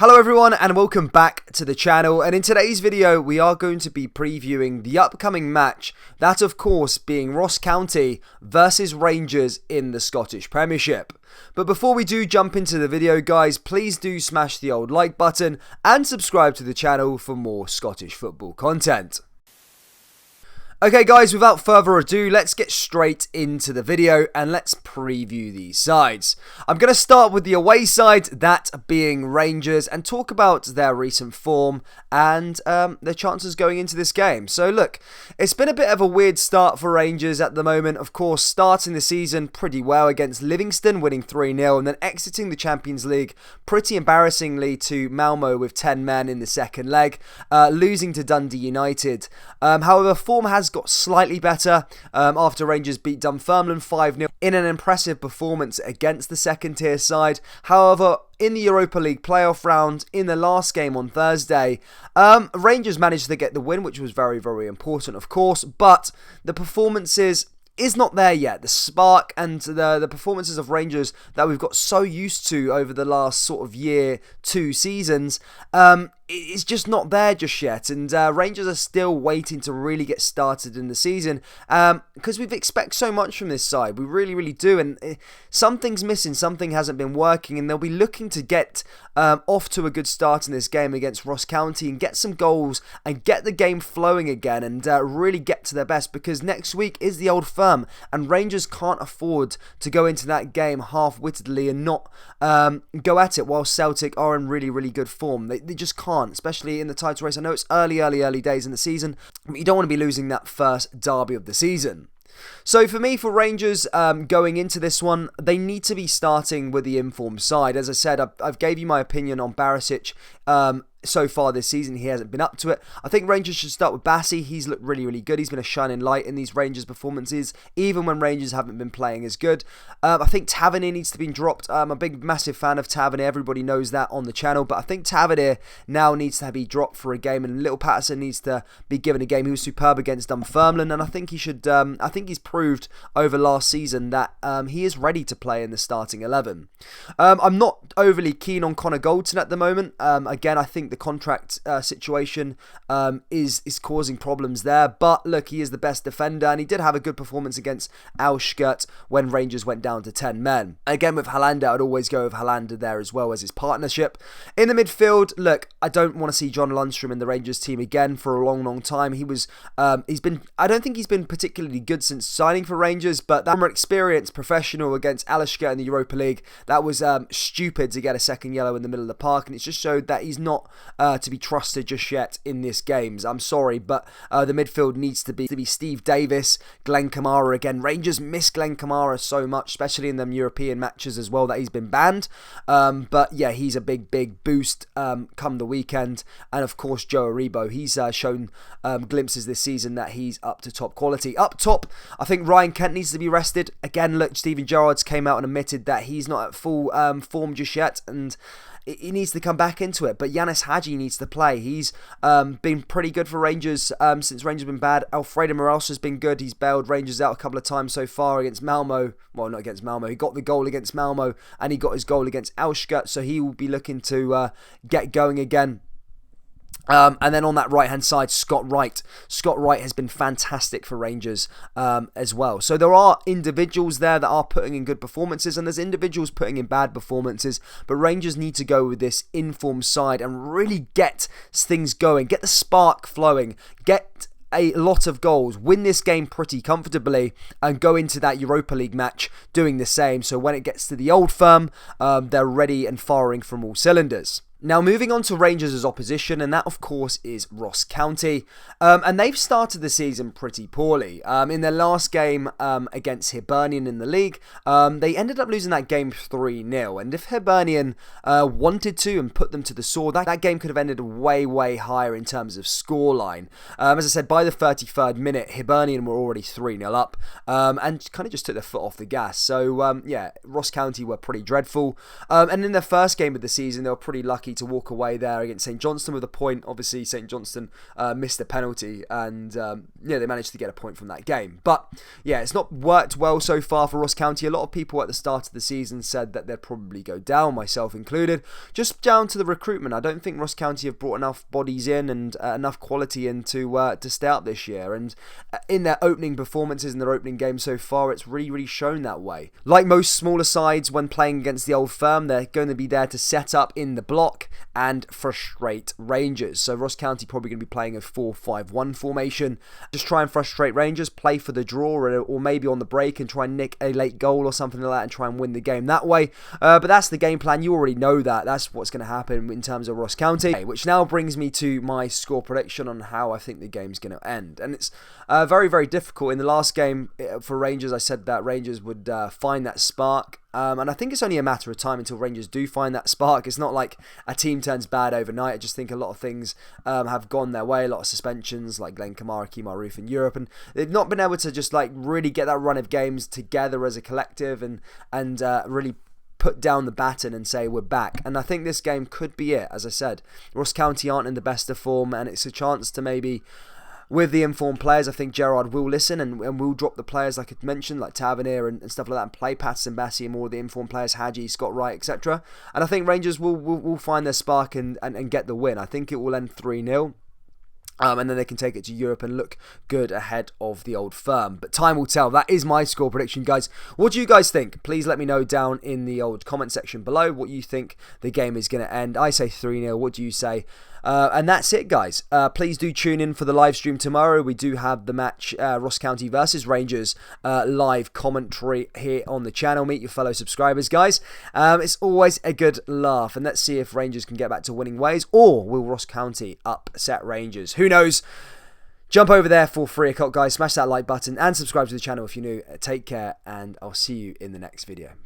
Hello everyone and welcome back to the channel, and in today's video we are going to be previewing the upcoming match, that of course being Ross County versus Rangers in the Scottish Premiership. But before we do jump into the video guys, please do smash the old like button and subscribe to the channel for more Scottish football content. Okay guys, without further ado, let's get straight into the video and let's preview these sides. I'm going to start with the away side, that being Rangers, and talk about their recent form and their chances going into this game. So look, it's been a bit of a weird start for Rangers at the moment. Of course, starting the season pretty well against Livingston, winning 3-0, and then exiting the Champions League pretty embarrassingly to Malmo with 10 men in the second leg, losing to Dundee United. However, form has got slightly better after Rangers beat Dunfermline 5-0 in an impressive performance against the second tier side. However, in the Europa League playoff round, in the last game on Thursday, Rangers managed to get the win, which was very, very important, of course, but the performances is not there yet. The spark and the performances of Rangers that we've got so used to over the last sort of year, 2 seasons, it's just not there just yet, and Rangers are still waiting to really get started in the season because we expect so much from this side. We really, really do, and something's missing, something hasn't been working, and they'll be looking to get off to a good start in this game against Ross County and get some goals and get the game flowing again and really get to their best, because next week is the Old Firm and Rangers can't afford to go into that game half-wittedly and not go at it while Celtic are in really, really good form. They just can't, especially in the title race. I know it's early days in the season, but you don't want to be losing that first derby of the season. So for me, for Rangers going into this one, they need to be starting with the informed side. As I said, I've gave you my opinion on Barisic. So far this season, he hasn't been up to it. I think Rangers should start with Bassi. He's looked really, really good. He's been a shining light in these Rangers performances, even when Rangers haven't been playing as good. I think Tavernier needs to be dropped. I'm a big, massive fan of Tavernier. Everybody knows that on the channel. But I think Tavernier now needs to be dropped for a game, and Little Patterson needs to be given a game. He was superb against Dunfermline, and I think he should. I think he's proved over last season that he is ready to play in the starting 11. I'm not overly keen on Connor Goldson at the moment. Again, I think the contract situation is causing problems there, but look, he is the best defender, and he did have a good performance against Alshkert when Rangers went down to 10 men. Again, with Hollander, I'd always go with Hollander there as well as his partnership. In the midfield, look, I don't want to see John Lundstrom in the Rangers team again for a long, long time. I don't think he's been particularly good since signing for Rangers, but that experienced professional against Alashkert in the Europa League, that was stupid to get a second yellow in the middle of the park, and it's just showed that he's not to be trusted just yet in this games. I'm sorry, but the midfield needs to be Steve Davis, Glenn Kamara again. Rangers miss Glenn Kamara so much, especially in them European matches as well, that he's been banned. But yeah, he's a big boost come the weekend. And of course, Joe Aribo, he's shown glimpses this season that he's up to top quality. Up top, I think Ryan Kent needs to be rested. Again, look, Steven Gerrards came out and admitted that he's not at full form just yet, and he needs to come back into it. But Yanis Hadji needs to play. He's been pretty good for Rangers since Rangers have been bad. Alfredo Morelos has been good. He's bailed Rangers out a couple of times so far against Malmo. Well, not against Malmo. He got the goal against Malmo, and he got his goal against Alshkert, so he will be looking to get going again. And then on that right-hand side, Scott Wright. Scott Wright has been fantastic for Rangers as well. So there are individuals there that are putting in good performances, and there's individuals putting in bad performances. But Rangers need to go with this informed side and really get things going, get the spark flowing, get a lot of goals, win this game pretty comfortably, and go into that Europa League match doing the same. So when it gets to the Old Firm, they're ready and firing from all cylinders. Now, moving on to Rangers' opposition, and that, of course, is Ross County. And they've started the season pretty poorly. In their last game against Hibernian in the league, they ended up losing that game 3-0. And if Hibernian wanted to and put them to the sword, that game could have ended way, way higher in terms of scoreline. As I said, by the 33rd minute, Hibernian were already 3-0 up and kind of just took their foot off the gas. So, yeah, Ross County were pretty dreadful. And in their first game of the season, they were pretty lucky unlucky to walk away there against St Johnstone with a point. Obviously, St Johnstone missed a penalty, and they managed to get a point from that game. But yeah, it's not worked well so far for Ross County. A lot of people at the start of the season said that they'd probably go down, myself included, just down to the recruitment. I don't think Ross County have brought enough bodies in and enough quality in to stay up this year. And in their opening performances in their opening game so far, it's really shown that way. Like most smaller sides, when playing against the Old Firm, they're going to be there to set up in the block and frustrate Rangers. So Ross County probably going to be playing a 4-5-1 formation. Just try and frustrate Rangers, play for the draw, or maybe on the break and try and nick a late goal or something like that and try and win the game that way. But that's the game plan. You already know that. That's what's going to happen in terms of Ross County. Which now brings me to my score prediction on how I think the game's going to end. And it's very difficult. In the last game for Rangers, I said that Rangers would find that spark. And I think it's only a matter of time until Rangers do find that spark. It's not like a team turns bad overnight. I just think a lot of things have gone their way. A lot of suspensions, like Glenn Kamara, Kemar Roof in Europe, and they've not been able to just like really get that run of games together as a collective and really put down the baton and say we're back. And I think this game could be it. As I said, Ross County aren't in the best of form, and it's a chance to maybe, with the informed players, I think Gerrard will listen and will drop the players like I mentioned, like Tavernier and stuff like that, and play Patterson, Bassey and more of the informed players, Hadji, Scott Wright, etc. And I think Rangers will find their spark and get the win. I think it will end 3-0. And then they can take it to Europe and look good ahead of the Old Firm. But time will tell. That is my score prediction, guys. What do you guys think? Please let me know down in the old comment section below what you think the game is going to end. I say 3-0. What do you say? And that's it, guys. Please do tune in for the live stream tomorrow. We do have the match Ross County versus Rangers live commentary here on the channel. Meet your fellow subscribers, guys. It's always a good laugh. And let's see if Rangers can get back to winning ways, or will Ross County upset Rangers? Who knows? Jump over there for 3 o'clock, guys. Smash that like button and subscribe to the channel if you're new. Take care, and I'll see you in the next video.